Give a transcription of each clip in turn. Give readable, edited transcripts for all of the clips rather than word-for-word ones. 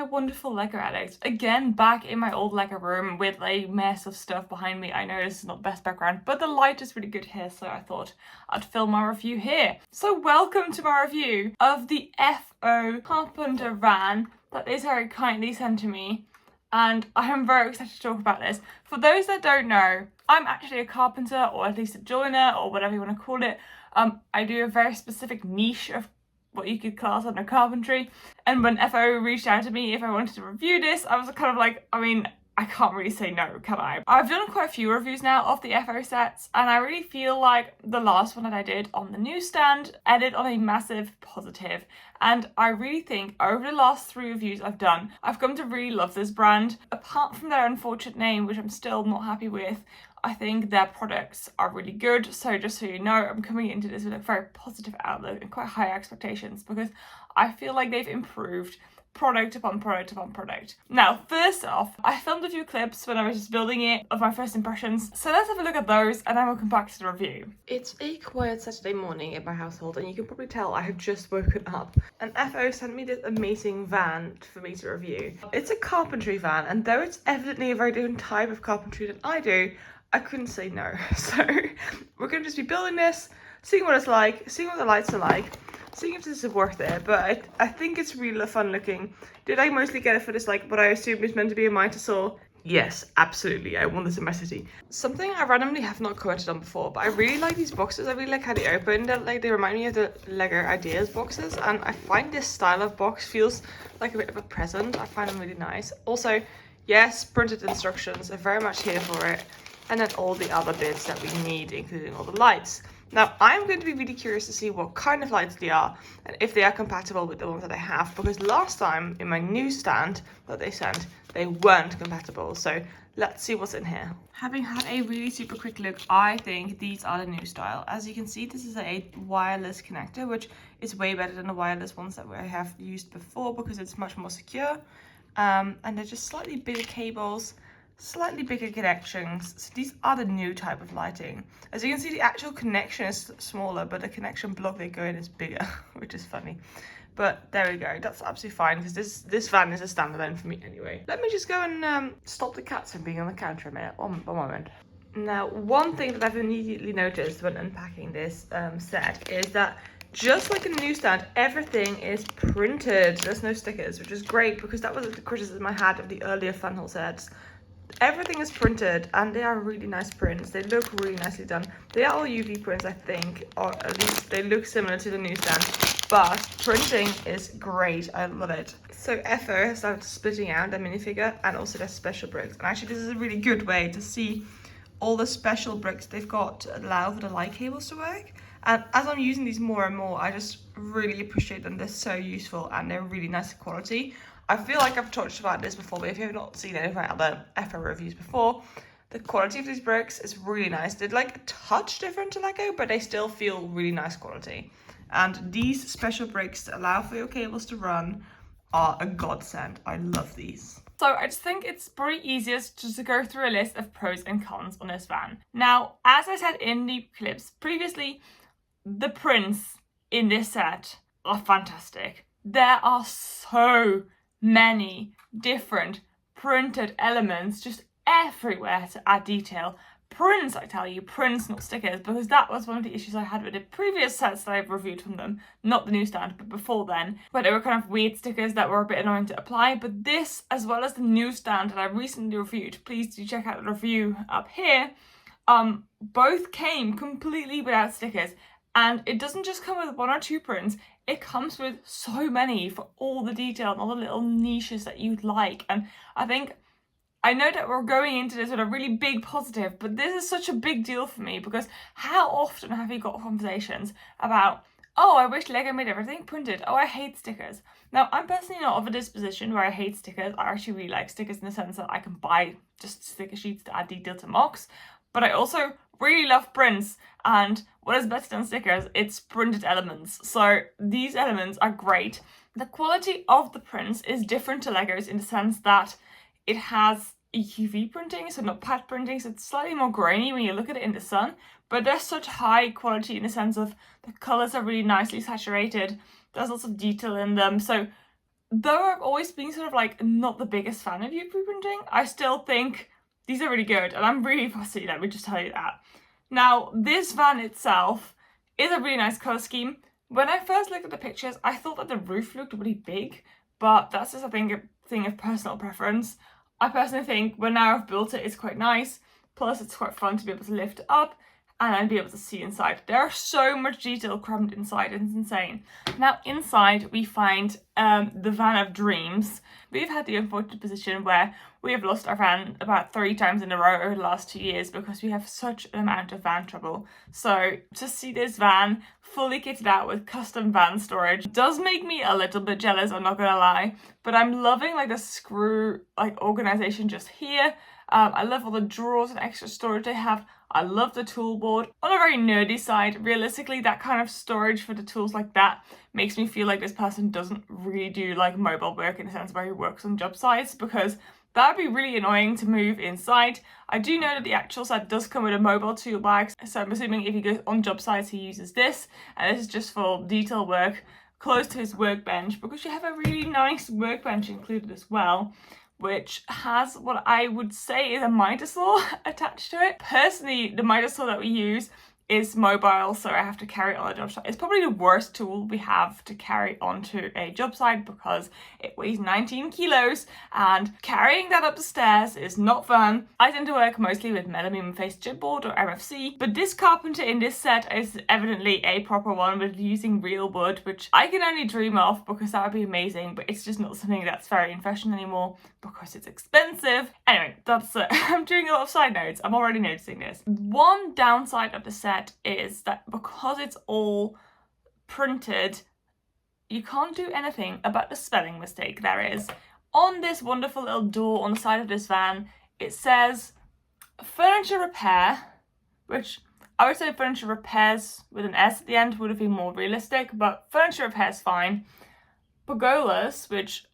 my wonderful Lego addicts. Again, back in my old Lego room with a mess of stuff behind me. I know this is not the best background, but the light is really good here, so I thought I'd film my review here. So welcome to my review of the FO carpenter van that is very kindly sent to me. And I am very excited to talk about this. For those that don't know, I'm actually a carpenter, or at least a joiner, or whatever you want to call it. I do a very specific niche of what you could class under carpentry. And when FO reached out to me if I wanted to review this, I was kind of like, I can't really say no, can I? I've done quite a few reviews now of the FO sets, and I really feel like the last one that I did on the newsstand ended on a massive positive. And I really think over the last 3 reviews I've done, I've come to really love this brand. Apart from their unfortunate name, which I'm still not happy with, I think their products are really good. So just so you know, I'm coming into this with a very positive outlook and quite high expectations, because I feel like they've improved product upon product upon product. Now, first off, I filmed a few clips when I was just building it of my first impressions. So let's have a look at those and then we'll come back to the review. It's a quiet Saturday morning in my household, and you can probably tell I have just woken up. And FO sent me this amazing van for me to review. It's a carpentry van, and though it's evidently a very different type of carpentry than I do, I couldn't say no. So we're gonna just be building this, seeing what it's like, seeing what the lights are like, seeing if this is worth it. But I think it's really fun looking. Did I mostly get it for this, like, what I assume is meant to be a mitre saw? Yes, absolutely. I want this in my city. Something I randomly have not commented on before, but I really like these boxes. I really like how they open. They remind me of the Lego Ideas boxes, and I find this style of box feels like a bit of a present. I find them really nice. Also, yes, printed instructions are very much here for it. And then all the other bits that we need, including all the lights. Now, I'm going to be really curious to see what kind of lights they are and if they are compatible with the ones that I have, because last time in my newsstand that they sent, they weren't compatible. So let's see what's in here. Having had a really super quick look, I think these are the new style. As you can see, this is a wireless connector, which is way better than the wireless ones that I have used before because it's much more secure. And they're just slightly bigger cables, slightly bigger connections. So these are the new type of lighting. As you can see, the actual connection is smaller, but the connection block they go in is bigger, which is funny. But there we go. That's absolutely fine, because this van is a standalone for me anyway. Let me just go and stop the cats from being on the counter a minute. One moment. Now, one thing that I've immediately noticed when unpacking this set is that just like in the newsstand, everything is printed. There's no stickers, which is great, because that was the criticism I had of the earlier Funhole sets. Everything is printed, and they are really nice prints. They look really nicely done. They are all UV prints, I think, or at least they look similar to the newsstand, but printing is great. I love it. So FO has started splitting out their minifigure and also their special bricks. And actually, this is a really good way to see all the special bricks they've got to allow for the light cables to work. And as I'm using these more and more, I just really appreciate them. They're so useful and they're really nice quality. I feel like I've talked about this before, but if you have not seen any of my other FO reviews before, the quality of these bricks is really nice. They're like a touch different to Lego, but they still feel really nice quality. And these special bricks that allow for your cables to run are a godsend. I love these. So I just think it's probably easiest just to go through a list of pros and cons on this van. Now, as I said in the clips previously, the prints in this set are fantastic. There are so many different printed elements just everywhere to add detail. Prints, I tell you, prints, not stickers, because that was one of the issues I had with the previous sets that I've reviewed from them. Not the newsstand, but before then, where they were kind of weird stickers that were a bit annoying to apply. But this, as well as the newsstand that I recently reviewed, please do check out the review up here, both came completely without stickers. And it doesn't just come with 1 or 2 prints, it comes with so many for all the detail and all the little niches that you'd like. And I know that we're going into this with a really big positive, but this is such a big deal for me, because how often have you got conversations about, oh, I wish Lego made everything printed. Oh, I hate stickers. Now, I'm personally not of a disposition where I hate stickers. I actually really like stickers in the sense that I can buy just sticker sheets to add detail to mocks. But I also really love prints, and what is better than stickers? It's printed elements. So these elements are great. The quality of the prints is different to Legos in the sense that it has UV printing, so not pat printing, so it's slightly more grainy when you look at it in the sun, but they're such high quality in the sense of the colours are really nicely saturated, there's lots of detail in them, so though I've always been sort of like not the biggest fan of UV printing, I still think these are really good, and I'm really fussy, let me just tell you that. Now, this van itself is a really nice colour scheme. When I first looked at the pictures, I thought that the roof looked really big, but that's just, I think, a thing of personal preference. I personally think when now I've built it, it's quite nice. Plus, it's quite fun to be able to lift it up and then be able to see inside. There's so much detail crammed inside, it's insane. Now, inside we find the van of dreams. We've had the unfortunate position where we have lost our van about 3 times in a row over the last 2 years because we have such an amount of van trouble. So to see this van fully kitted out with custom van storage does make me a little bit jealous, I'm not gonna lie. But I'm loving like the screw like organization just here. I love all the drawers and extra storage they have. I love the tool board. On a very nerdy side, realistically, that kind of storage for the tools like that makes me feel like this person doesn't really do like mobile work in the sense where he works on job sites, because that would be really annoying to move inside. I do know that the actual set does come with a mobile tool bag, so I'm assuming if he goes on job sites he uses this, and this is just for detail work close to his workbench, because you have a really nice workbench included as well, which has what I would say is a miter saw attached to it. Personally, the miter saw that we use is mobile, so I have to carry it on a job site. It's probably the worst tool we have to carry onto a job site because it weighs 19 kilos and carrying that up the stairs is not fun. I tend to work mostly with melamine faced chipboard or MFC, but this carpenter in this set is evidently a proper one with using real wood, which I can only dream of because that would be amazing, but it's just not something that's very in fashion anymore because it's expensive. Anyway, that's it. I'm doing a lot of side notes. I'm already noticing this. One downside of the set is that because it's all printed, you can't do anything about the spelling mistake there is. On this wonderful little door on the side of this van, it says furniture repair, which I would say furniture repairs with an S at the end would have been more realistic, but furniture repairs fine. Pergolas, which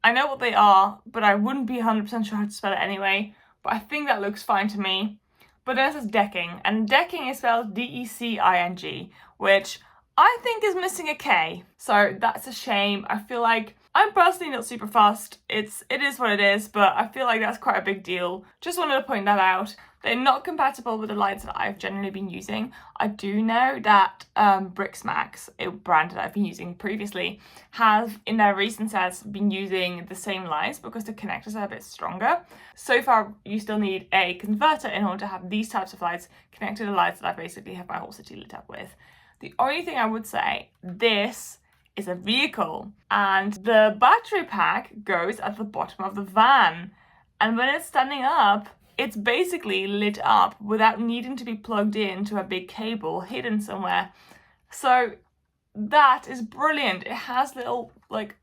I know what they are, but I wouldn't be 100% sure how to spell it anyway, but I think that looks fine to me. But then it says decking, and decking is spelled D-E-C-I-N-G, which I think is missing a K. So that's a shame. I feel like I'm personally not super fussed. It is what it is, but I feel like that's quite a big deal. Just wanted to point that out. They're not compatible with the lights that I've generally been using. I do know that Brixmax, a brand that I've been using previously, have in their recent sets been using the same lights because the connectors are a bit stronger. So far, you still need a converter in order to have these types of lights connected to the lights that I basically have my whole city lit up with. The only thing I would say, this is a vehicle and the battery pack goes at the bottom of the van. And when it's standing up, it's basically lit up without needing to be plugged into a big cable hidden somewhere. So that is brilliant. It has little like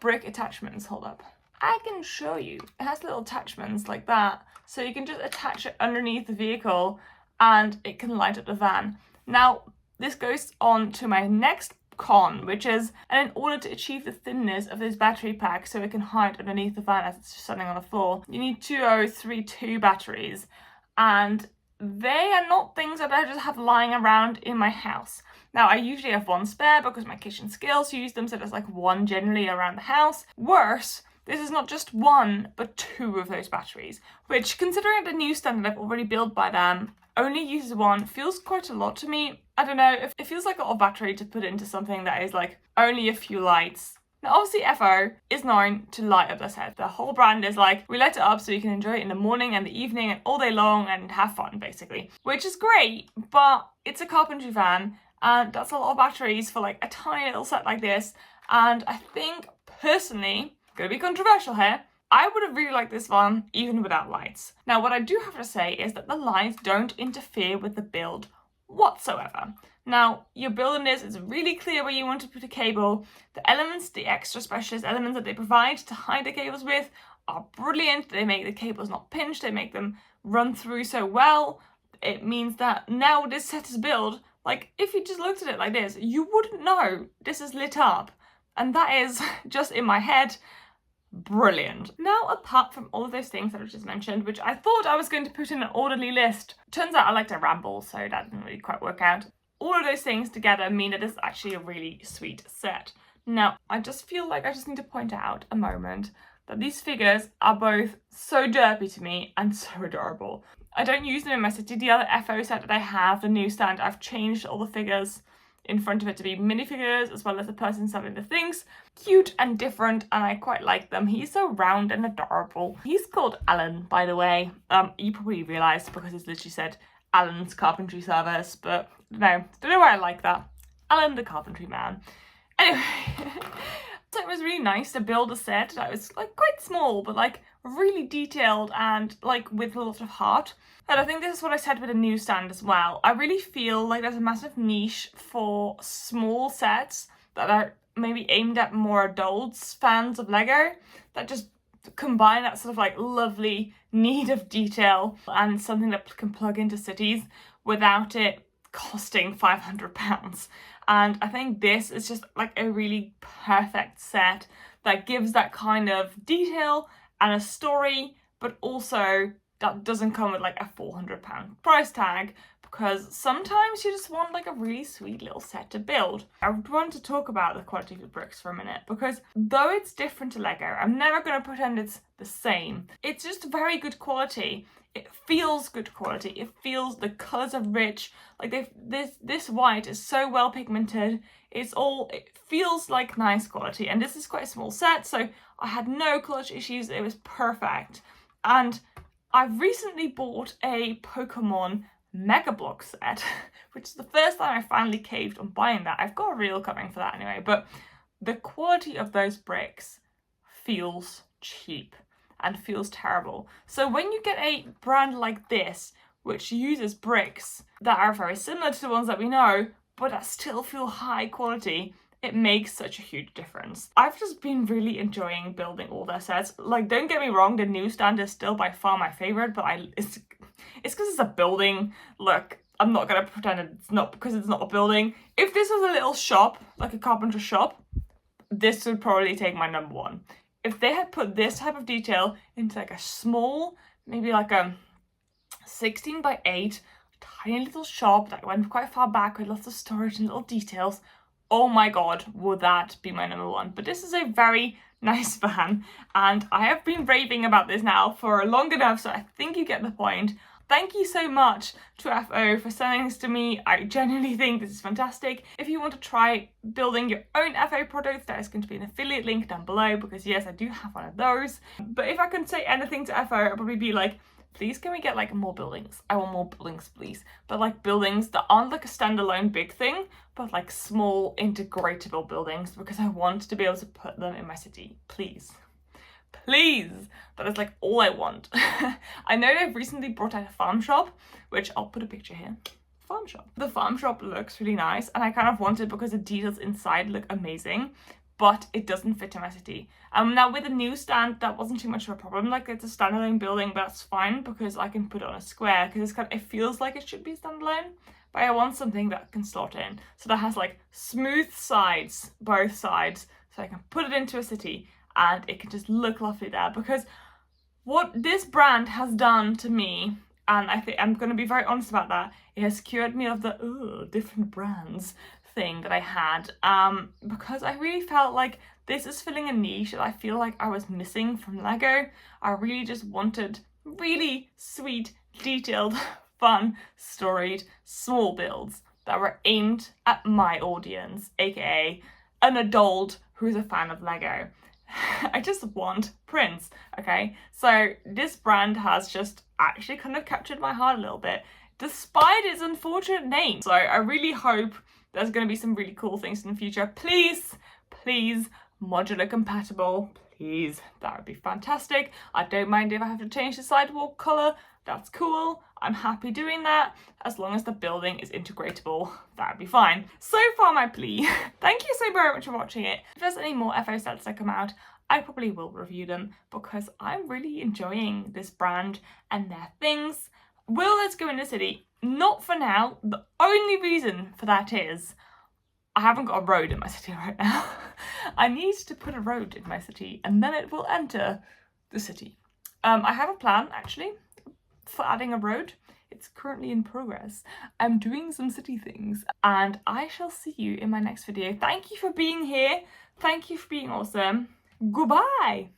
brick attachments. Hold up. I can show you. It has little attachments like that. So you can just attach it underneath the vehicle and it can light up the van. Now, this goes on to my next con, which is, and in order to achieve the thinness of this battery pack so it can hide underneath the van as it's just standing on the floor, you need 2032 batteries, and they are not things that I just have lying around in my house. Now, I usually have one spare because my kitchen skills use them, so there's like one generally around the house. Worse, this is not just one, but 2 of those batteries, which, considering the new standard I've already built by them, only uses 1, feels quite a lot to me. I don't know, it feels like a lot of battery to put into something that is like only a few lights. Now obviously FO is known to light up their set. The whole brand is like, we light it up so you can enjoy it in the morning and the evening and all day long and have fun basically. Which is great, but it's a carpentry van and that's a lot of batteries for like a tiny little set like this. And I think personally, gonna be controversial here, I would have really liked this one even without lights. Now what I do have to say is that the lights don't interfere with the build whatsoever. Now you're building this, it's really clear where you want to put a cable. The elements, the extra specialist elements that they provide to hide the cables with are brilliant. They make the cables not pinch, they make them run through so well. It means that now this set is built, like if you just looked at it like this, you wouldn't know this is lit up. And that is just in my head. Brilliant. Now, apart from all of those things that I just mentioned, which I thought I was going to put in an orderly list, turns out I like to ramble, so that didn't really quite work out. All of those things together mean that this is actually a really sweet set. Now, I just feel like I just need to point out a moment that these figures are both so derpy to me and so adorable. I don't use them in my city. The other FO set that I have, the newsstand, I've changed all the figures in front of it to be minifigures, as well as the person selling the things. Cute and different, and I quite like them. He's so round and adorable. He's called Alan, by the way. You probably realised because it's literally said Alan's Carpentry Service, but no, don't know why I like that. Alan the Carpentry Man. Anyway, so it was really nice to build a set that was like quite small, but like really detailed and like with a lot of heart. And I think this is what I said with the newsstand as well. I really feel like there's a massive niche for small sets that are maybe aimed at more adults, fans of Lego, that just combine that sort of like lovely need of detail and something that can plug into cities without it costing £500. And I think this is just like a really perfect set that gives that kind of detail and a story, but also that doesn't come with like a £400 price tag, because sometimes you just want like a really sweet little set to build. I want to talk about the quality of the bricks for a minute, because though it's different to Lego, I'm never going to pretend it's the same. It's just very good quality. It feels good quality. It feels, the colours are rich. Like this white is so well pigmented. It feels like nice quality. And this is quite a small set, so I had no clutch issues. It was perfect. And I've recently bought a Pokemon Mega Block set, which is the first time I finally caved on buying that. I've got a reel coming for that anyway, but the quality of those bricks feels cheap and feels terrible. So when you get a brand like this, which uses bricks that are very similar to the ones that we know, but that still feel high quality, it makes such a huge difference. I've just been really enjoying building all their sets. Like, don't get me wrong, the newsstand is still by far my favorite, but it's because it's a building. Look, I'm not gonna pretend it's not, because it's not a building. If this was a little shop, like a carpenter shop, this would probably take my number one. If they had put this type of detail into like a small, maybe like a 16 by 8 tiny little shop that went quite far back with lots of storage and little details, oh my god, would that be my number one. But this is a very nice van, and I have been raving about this now for long enough, so I think you get the point. Thank you so much to FO for sending this to me. I genuinely think this is fantastic. If you want to try building your own FO products, there is going to be an affiliate link down below, because yes, I do have one of those. But if I can say anything to FO, I'll probably be like, please can we get like more buildings? I want more buildings, please. But like buildings that aren't like a standalone big thing, but like small integratable buildings, because I want to be able to put them in my city, please. Please, that is like all I want. I know they've recently brought out a farm shop, which I'll put a picture here. Farm shop. The farm shop looks really nice, and I kind of want it because the details inside look amazing, but it doesn't fit in my city. Now with the newsstand, that wasn't too much of a problem. Like, it's a standalone building, but that's fine because I can put it on a square, because it feels like it should be standalone, but I want something that can slot in. So that has like smooth sides, both sides, so I can put it into a city and it can just look lovely there. Because what this brand has done to me, and I think I'm going to be very honest about that, it has cured me of the different brands thing that I had, because I really felt like this is filling a niche that I feel like I was missing from Lego. I really just wanted really sweet, detailed, fun, storied, small builds that were aimed at my audience, aka an adult who's a fan of Lego. I just want prints, okay? So this brand has just actually kind of captured my heart a little bit, despite its unfortunate name. So I really hope there's going to be some really cool things in the future. Please, please, modular compatible, please. That would be fantastic. I don't mind if I have to change the sidewalk colour. That's cool. I'm happy doing that. As long as the building is integratable, that would be fine. So far my plea. Thank you so very much for watching it. If there's any more FO sets that come out, I probably will review them, because I'm really enjoying this brand and their things. Will Let's Go in the City? Not for now. The only reason for that is I haven't got a road in my city right now. I need to put a road in my city and then it will enter the city. I have a plan actually for adding a road. It's currently in progress. I'm doing some city things, and I shall see you in my next video. Thank you for being here. Thank you for being awesome. Goodbye.